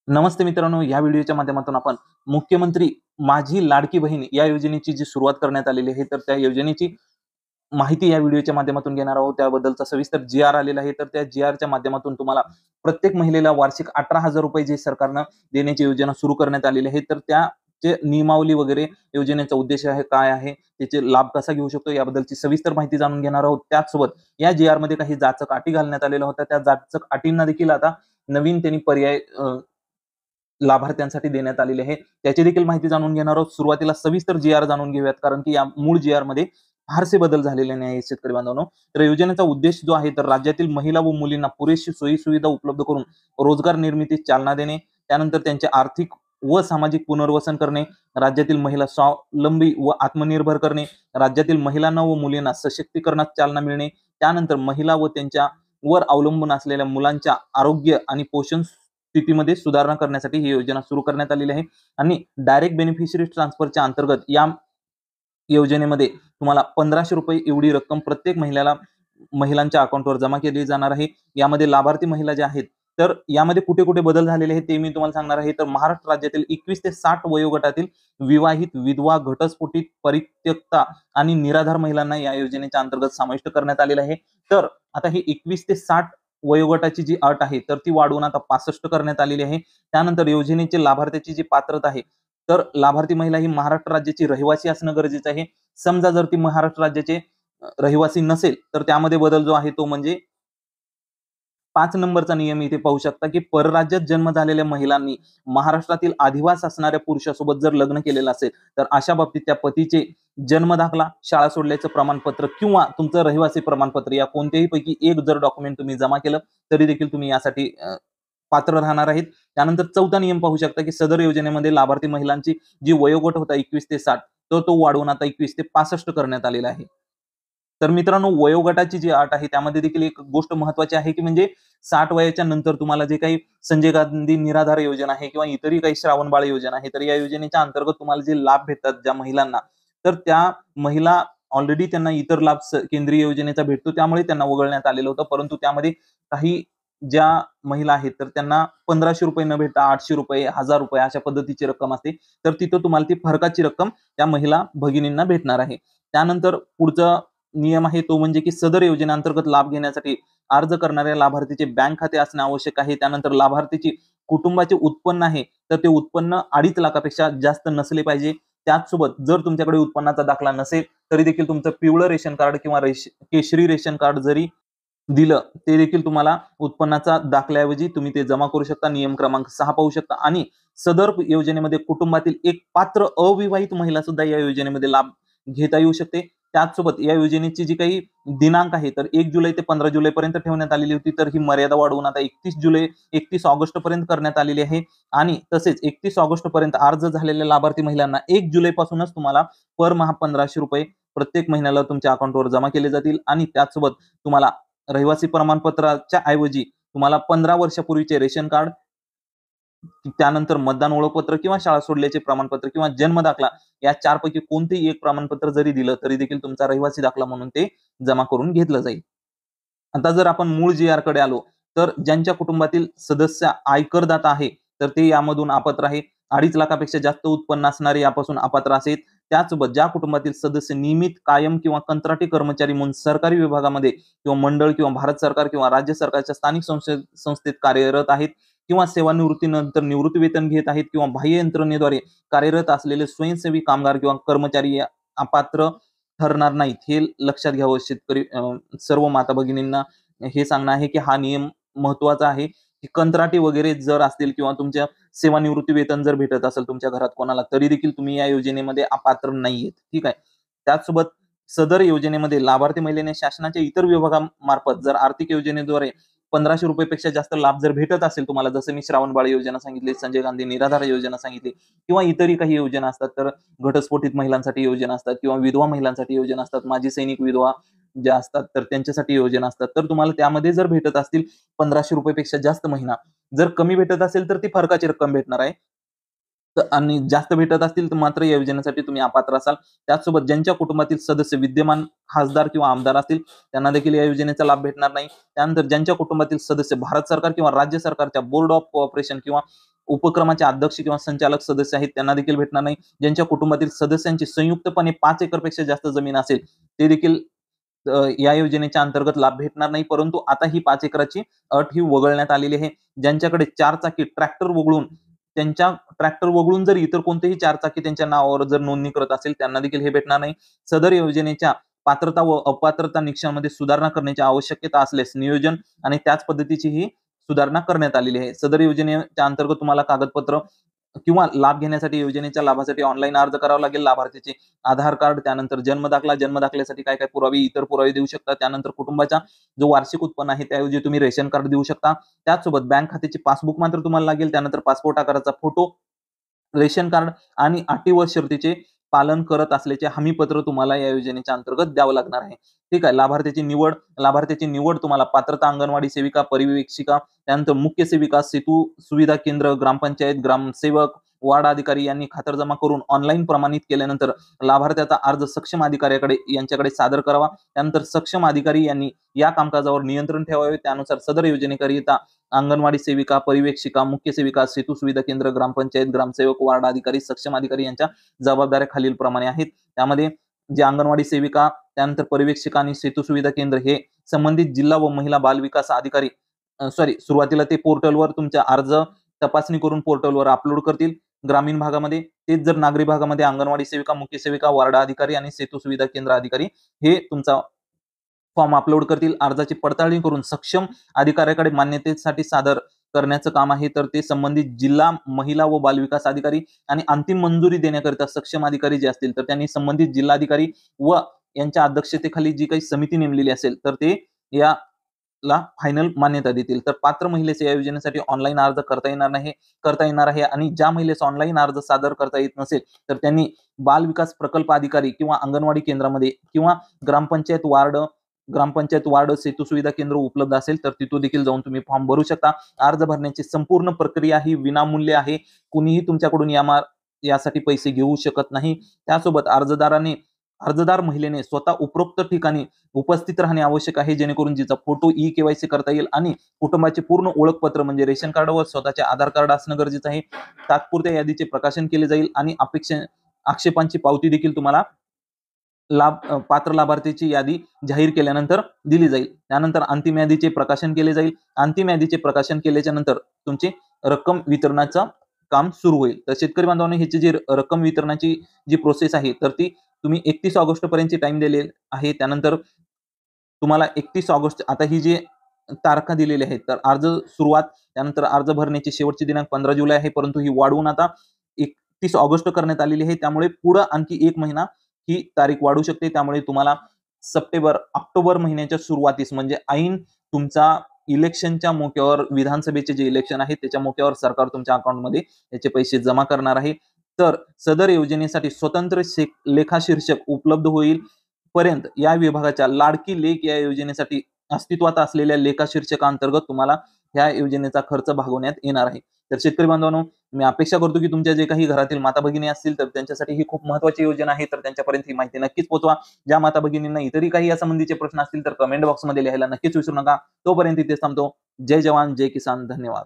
नमस्ते मित्रांनो, या व्हिडिओच्या माध्यमातून आपण मुख्यमंत्री माझी लाडकी बहीण या योजनेची जी सुरुवात करण्यात आलेली आहे, तर त्या योजनेची माहिती या व्हिडिओच्या माध्यमातून घेणार आहोत. त्याबद्दलचा सविस्तर जी-आर आलेला आहे. तर त्या जी-आरच्या माध्यमातून तुम्हाला प्रत्येक महिलेला वार्षिक ₹18,000 जे सरकारनं देण्याची योजना सुरू करण्यात आलेली आहे. तर त्याचे नियमावली वगैरे योजनेचा उद्देश आहे, काय आहे, त्याचे लाभ कसा घेऊ शकतो याबद्दलची सविस्तर माहिती जाणून घेणार आहोत. त्याचसोबत या जी-आरमध्ये काही जाचक अटी घालण्यात आलेल्या होत्या. त्या जाचक अटींना देखील आता नवीन त्यांनी पर्याय लाभार्थ्यांसाठी देण्यात आलेली आहे. त्याची देखील माहिती जाणून घेणार आहोत. सुरुवातीला सविस्तर जी-आर जाणून घेऊयात, कारण की या मूळ जी-आरमध्ये फारसे बदल झालेले नाही शेतकरी बांधवांनो. तर योजनेचा उद्देश जो आहे, तर राज्यातील महिला व मुलींना पुरेशी सोयी-सुविधा उपलब्ध करून रोजगार निर्मितीस चालना देणे, त्यानंतर त्यांचे आर्थिक व सामाजिक पुनर्वसन करणे, राज्यातील महिला स्वावलंबी व आत्मनिर्भर करणे, राज्यातील महिलांना व मुलींना सशक्तीकरणास चालना मिळणे, त्यानंतर महिला व त्यांच्यावर अवलंबून असलेल्या मुलांच्या आरोग्य आणि पोषण स्थितीमध्ये सुधारणा करण्यासाठी ही योजना सुरू करण्यात आलेली आहे. आणि डायरेक्ट बेनिफिशरी ट्रान्सफरच्या अंतर्गत या योजनेमध्ये तुम्हाला ₹1500 एवढी रक्कम प्रत्येक महिलांच्या अकाउंटवर जमा केली जाणार आहे. यामध्ये लाभार्थी महिला ज्या आहेत, तर यामध्ये कुठे-कुठे बदल झालेले आहेत ते मी तुम्हाला सांगणार आहे. तर महाराष्ट्र राज्यातील 21 ते 60 वयोगटातील विवाहित, विधवा, घटस्फोटित, परित्यक्ता आणि निराधार महिलांना या योजनेच्या अंतर्गत समाविष्ट करण्यात आलेलं आहे. तर आता हे 21 ते 60 वयोगटाची जी अट आहे, तर ती वाढवून आता 65 करण्यात आलेली आहे. त्यानंतर योजनेची लाभार्थ्याची जी पात्रता आहे, तर लाभार्थी महिला ही महाराष्ट्र राज्याची रहिवासी असणं गरजेचं आहे. समजा जर ती महाराष्ट्र राज्याचे रहिवासी नसेल, तर त्यामध्ये बदल जो आहे तो म्हणजे 5 नंबरचा नियम इथे पाहू शकता, की परराज्यात जन्म झालेल्या महिलांनी महाराष्ट्रातील अधिवास असणाऱ्या पुरुषासोबत जर लग्न केलेलं असेल, तर अशा बाबतीत त्या पतीचे जन्म दाखला, शाळा सोडल्याचं प्रमाणपत्र किंवा तुमचं रहिवासी प्रमाणपत्र या कोणत्याही पैकी एक जर डॉक्युमेंट तुम्ही जमा केलं, तरी देखील तुम्ही यासाठी पात्र राहणार आहेत. त्यानंतर 4था नियम पाहू शकता, की सदर योजनेमध्ये लाभार्थी महिलांची जी वयोगट होता 21 ते 60 तर तो वाढवून आता 21 ते 65 करण्यात आलेला आहे. तर मित्रांनो, वयोगटाची जी अट आहे त्यामध्ये देखील एक गोष्ट महत्त्वाची आहे, की म्हणजे 60 वयाच्या नंतर तुम्हाला जे काही संजय गांधी निराधार योजना आहे किंवा इतरही काही श्रावणबाळ योजना आहे, तर या योजनेच्या अंतर्गत तुम्हाला जे लाभ भेटतात ज्या महिलांना, तर त्या महिला ऑलरेडी त्यांना इतर लाभ केंद्रीय योजनेचा भेटतो, त्यामुळे त्यांना वगळण्यात आलेलं होतं. परंतु त्यामध्ये काही ज्या महिला आहेत, तर त्यांना ₹1500 न भेटता ₹800, ₹1000 अशा पद्धतीची रक्कम असते. तर तिथं तुम्हाला ती फरकाची रक्कम त्या महिला भगिनींना भेटणार आहे. त्यानंतर पुढचा नियम आहे तो म्हणजे की सदर योजनेअंतर्गत लाभ घेण्यासाठी अर्ज करणाऱ्या लाभार्थीचे बँक खाते असणे आवश्यक आहे. त्यानंतर लाभार्थीची कुटुंबाचे उत्पन्न आहे, तर ते उत्पन्न 2.5 लाखापेक्षा जास्त नसले पाहिजे. त्याचसोबत जर तुमच्याकडे उत्पन्नाचा दाखला नसेल, तरी देखील तुमचं पिवळं रेशन कार्ड किंवा केशरी रेशन कार्ड जरी दिलं, ते देखील तुम्हाला उत्पन्नाचा दाखल्याऐवजी तुम्ही ते जमा करू शकता. नियम क्रमांक 6 पाहू शकता. आणि सदर योजनेमध्ये कुटुंबातील एक पात्र अविवाहित महिला सुद्धा या योजनेमध्ये लाभ घेता येऊ शकते. त्याचसोबत या योजनेची जी काही दिनांक आहे, तर 1 जुलै ते 15 जुलैपर्यंत ठेवण्यात आलेली होती. तर ही मर्यादा वाढवून आता 31 ऑगस्टपर्यंत करण्यात आलेली आहे. आणि तसेच 31 ऑगस्टपर्यंत अर्ज झालेल्या लाभार्थी महिलांना 1 जुलैपासूनच तुम्हाला परमहा ₹1500 प्रत्येक महिन्याला तुमच्या अकाउंटवर जमा केले जातील. आणि त्याचसोबत तुम्हाला रहिवासी प्रमाणपत्राच्या ऐवजी तुम्हाला 15 वर्षापूर्वीचे रेशन कार्ड, त्यानंतर मतदान ओळखपत्र किंवा शाळा सोडल्याचे प्रमाणपत्र किंवा जन्म दाखला या 4 पैकी कोणतेही एक प्रमाणपत्र जरी दिलं, तरी देखील तुमचा रहिवासी दाखला म्हणून ते जमा करून घेतलं जाईल. आता जर आपण मूळ जी-आर कडे आलो, तर ज्यांच्या कुटुंबातील सदस्य आयकरदाता आहे, तर ते यामधून अपात्र आहे. 2.5 लाखापेक्षा जास्त उत्पन्न असणारे यापासून अपात्र असेल. त्याचसोबत ज्या कुटुंबातील सदस्य नियमित, कायम किंवा कंत्राटी कर्मचारी म्हणून सरकारी विभागामध्ये किंवा मंडळ किंवा भारत सरकार किंवा राज्य सरकारच्या स्थानिक संस्थेत कार्यरत आहेत किंवा सेवानिवृत्तीनंतर निवृत्तीवेतन घेत आहेत किंवा बाह्य यंत्रणेद्वारे कार्यरत असलेले स्वयंसेवी कामगार किंवा कर्मचारी या अपात्र ठरणार नाहीत. हे लक्षात घ्यावं शेतकरी सर्व माता भगिनींना हे सांगणं आहे, की हा नियम महत्त्वाचा आहे, की कंत्राटी वगैरे जर असतील किंवा तुमच्या सेवानिवृत्ती वेतन जर भेटत असेल तुमच्या घरात कोणाला, तरी देखील तुम्ही या योजनेमध्ये अपात्र नाहीयेत. ठीक आहे. त्याचसोबत सदर योजनेमध्ये लाभार्थी महिलेने शासनाच्या इतर विभागामार्फत जर आर्थिक योजनेद्वारे ₹1500 पेक्षा जास्त लाभ जर भेटत असेल तुम्हाला, जसं मी श्रावणबाळ योजना सांगितली, संजय गांधी निराधार योजना सांगितली किंवा इतरही काही योजना असतात, तर घटस्फोटित महिलांसाठी योजना असतात किंवा विधवा महिलांसाठी योजना असतात, माजी सैनिक विधवा ज्या असतात, तर त्यांच्यासाठी योजना असतात. तर तुम्हाला त्यामध्ये जर भेटत असतील ₹1500 पेक्षा जास्त महिना, जर कमी भेटत असेल तर ती फरकाची रक्कम भेटणार आहे. आणि जास्त भेटत असतील तर मात्र या योजनेसाठी तुम्ही अपात्र असाल. त्याचसोबत ज्यांच्या कुटुंबातील सदस्य विद्यमान खासदार किंवा आमदार असतील, त्यांना देखील या योजनेचा लाभ भेटणार नाही. त्यानंतर ज्यांच्या कुटुंबातील सदस्य भारत सरकार किंवा राज्य सरकारच्या बोर्ड ऑफ कोऑपरेशन किंवा उपक्रमाचे अध्यक्ष किंवा संचालक सदस्य आहेत त्यांना देखील भेटणार नाही. ज्यांच्या कुटुंबातील सदस्यांची संयुक्तपणे 5 एकरपेक्षा जास्त जमीन असेल ते देखील या योजनेच्या अंतर्गत लाभ भेटणार नाही. परंतु आता ही 5 एकराची अट ही वगळण्यात आलेली आहे. ज्यांच्याकडे 4 चाकी ट्रॅक्टर वगळून जर इतर कोणतेही 4 चाकी त्यांच्या नावावर जर नोंदणी करत असेल त्यांना देखील हे भेटणार नाही. सदर योजनेच्या पात्रता व अपात्रता निकषांमध्ये सुधारणा करण्याची आवश्यकता असल्यास नियोजन आणि त्याच पद्धतीची ही सुधारणा करण्यात आलेली आहे. सदर योजनेच्या अंतर्गत तुम्हाला कागदपत्र किंवा लाभ घेण्यासाठी योजनेच्या लाभासाठी ऑनलाईन अर्ज करावा लागेल. लाभार्थीचे आधार कार्ड, त्यानंतर जन्मदाखल्यासाठी काय काय पुरावे, इतर पुरावे देऊ शकता. त्यानंतर कुटुंबाचा जो वार्षिक उत्पन्न आहे त्याऐवजी तुम्ही रेशन कार्ड देऊ शकता. त्याचसोबत बँक खात्याचे पासबुक मात्र तुम्हाला लागेल. त्यानंतर पासपोर्ट आकाराचा फोटो, रेशन कार्ड आणि अटी व शर्तीचे पालन करत असल्याचे हमीपत्र तुम्हाला या योजनेच्या अंतर्गत द्यावं लागणार आहे. ठीक आहे. लाभार्थ्याची निवड तुम्हाला पात्रता अंगणवाडी सेविका, परिवेक्षिका, त्यानंतर मुख्य सेविका, सेतू सुविधा केंद्र, ग्रामपंचायत, ग्रामसेवक, वार्ड अधिकारी यांनी खातरजमा करून ऑनलाईन प्रमाणित केल्यानंतर लाभार्थ्याचा अर्ज सक्षम अधिकाऱ्याकडे यांच्याकडे सादर करावा. त्यानंतर सक्षम अधिकारी यांनी या कामकाजावर नियंत्रण ठेवावे. त्यानुसार सदर योजनेकरिता अंगणवाडी सेविका, परिवेक्षिका, मुख्य सेविका, सेतू सुविधा केंद्र, ग्रामपंचायत, ग्रामसेवक, वार्ड अधिकारी, सक्षम अधिकारी यांच्या जबाबदाऱ्या खालीलप्रमाणे आहेत. त्यामध्ये जे अंगणवाडी सेविका, त्यानंतर परिवेक्षिका आणि सेतू सुविधा केंद्र हे संबंधित जिल्हा व महिला बाल विकास अधिकारी सुरुवातीला ते पोर्टलवर तुमचा अर्ज तपासणी करून पोर्टलवर अपलोड करतील. ग्रामीण भागामध्ये तेच जर नागरी भागामध्ये अंगणवाडी सेविका, मुख्य सेविका, वार्ड अधिकारी आणि सेतू सुविधा केंद्र अधिकारी हे तुमचा फॉर्म अपलोड करतील. अर्जाची पडताळणी करून सक्षम अधिकाऱ्याकडे मान्यतेसाठी सादर करण्याचं काम आहे. तर ते संबंधित जिल्हा महिला व बाल विकास अधिकारी आणि अंतिम मंजुरी देण्याकरिता सक्षम अधिकारी जे असतील तर त्यांनी संबंधित जिल्हाधिकारी व यांच्या अध्यक्षतेखाली जी काही समिती नेमलेली असेल तर ते याला फायनल मान्यता देतील. तर पात्र महिलेस या योजनेसाठी ऑनलाईन अर्ज करता येणार आहे आणि ज्या महिलेस ऑनलाईन अर्ज सादर करता येत नसेल तर त्यांनी बाल विकास प्रकल्प अधिकारी किंवा अंगणवाडी केंद्रामध्ये किंवा ग्रामपंचायत वार्ड सेतू सुविधा केंद्र उपलब्ध असेल तर तिथं देखील जाऊन तुम्ही फॉर्म भरू शकता. अर्ज भरण्याची संपूर्ण प्रक्रिया ही विनामूल्य आहे. कुणीही तुमच्याकडून यासाठी पैसे घेऊ शकत नाही. त्यासोबत अर्जदार महिलेने स्वतः उपरोक्त ठिकाणी उपस्थित राहणे आवश्यक आहे, जेणेकरून जिचा फोटो ई-केवायसी करता येईल आणि कुटुंबाचे पूर्ण ओळखपत्र म्हणजे रेशन कार्ड व स्वतःचे आधार कार्ड असणं गरजेचं आहे. तात्पुरत्या यादीचे प्रकाशन केले जाईल आणि आक्षेपांची पावती देखील तुम्हाला पात्र लाभार्थीची यादी जाहीर केल्यानंतर दिली जाईल. त्यानंतर अंतिम यादीचे प्रकाशन केले जाईल. अंतिम यादीचे प्रकाशन केल्याच्या नंतर तुमची रक्कम वितरणाचं काम सुरू होईल. तर शेतकरी बांधवांनो ह्याची जी रक्कम वितरणाची जी प्रोसेस आहे तर ती तुम्ही 31 ऑगस्ट पर्यंतची टाइम दिलेली आहे. त्यानंतर तुम्हाला 31 ऑगस्ट आता ही जी तारखा दिलेली आहे तर त्यानंतर अर्ज भरण्याची शेवटची दिनांक 15 जुलै आहे, परंतु ही वाढवून आता 31 ऑगस्ट करण्यात आलेली आहे. त्यामुळे पुढे आणखी 1 महिना ही तारीख वाढू शकते. त्यामुळे तुम्हाला ऑक्टोबर महिन्याच्या सुरुवातीस म्हणजे ऐन तुमचा इलेक्शनच्या मोक्यावर विधानसभेचे जे इलेक्शन आहे त्याच्या मोक्यावर सरकार तुमच्या अकाउंटमध्ये याचे पैसे जमा करणार आहे. तर सदर योजनेसाठी स्वतंत्र लेखा शीर्षक उपलब्ध होईल पर्यंत या विभागाच्या लाडकी लेख या योजनेसाठी अस्तित्वात असलेल्या लेखा शीर्षकांतर्गत तुम्हाला ह्या योजनेचा खर्च भागवण्यात येणार आहे. तर शेतकरी बांधवांनो मी अपेक्षा करतो की तुमच्या जे काही घरातील माता भगिनी असतील तर त्यांच्यासाठी ही खूप महत्त्वाची योजना आहे, तर त्यांच्यापर्यंत ही माहिती नक्कीच पोहोचवा. ज्या माता भगिनींना इतरही काही या संबंधीचे प्रश्न असतील तर कमेंट बॉक्समध्ये लिहायला नक्कीच विसरू नका. तोपर्यंत इथेच थांबतो. जय जवान जय किसान. धन्यवाद.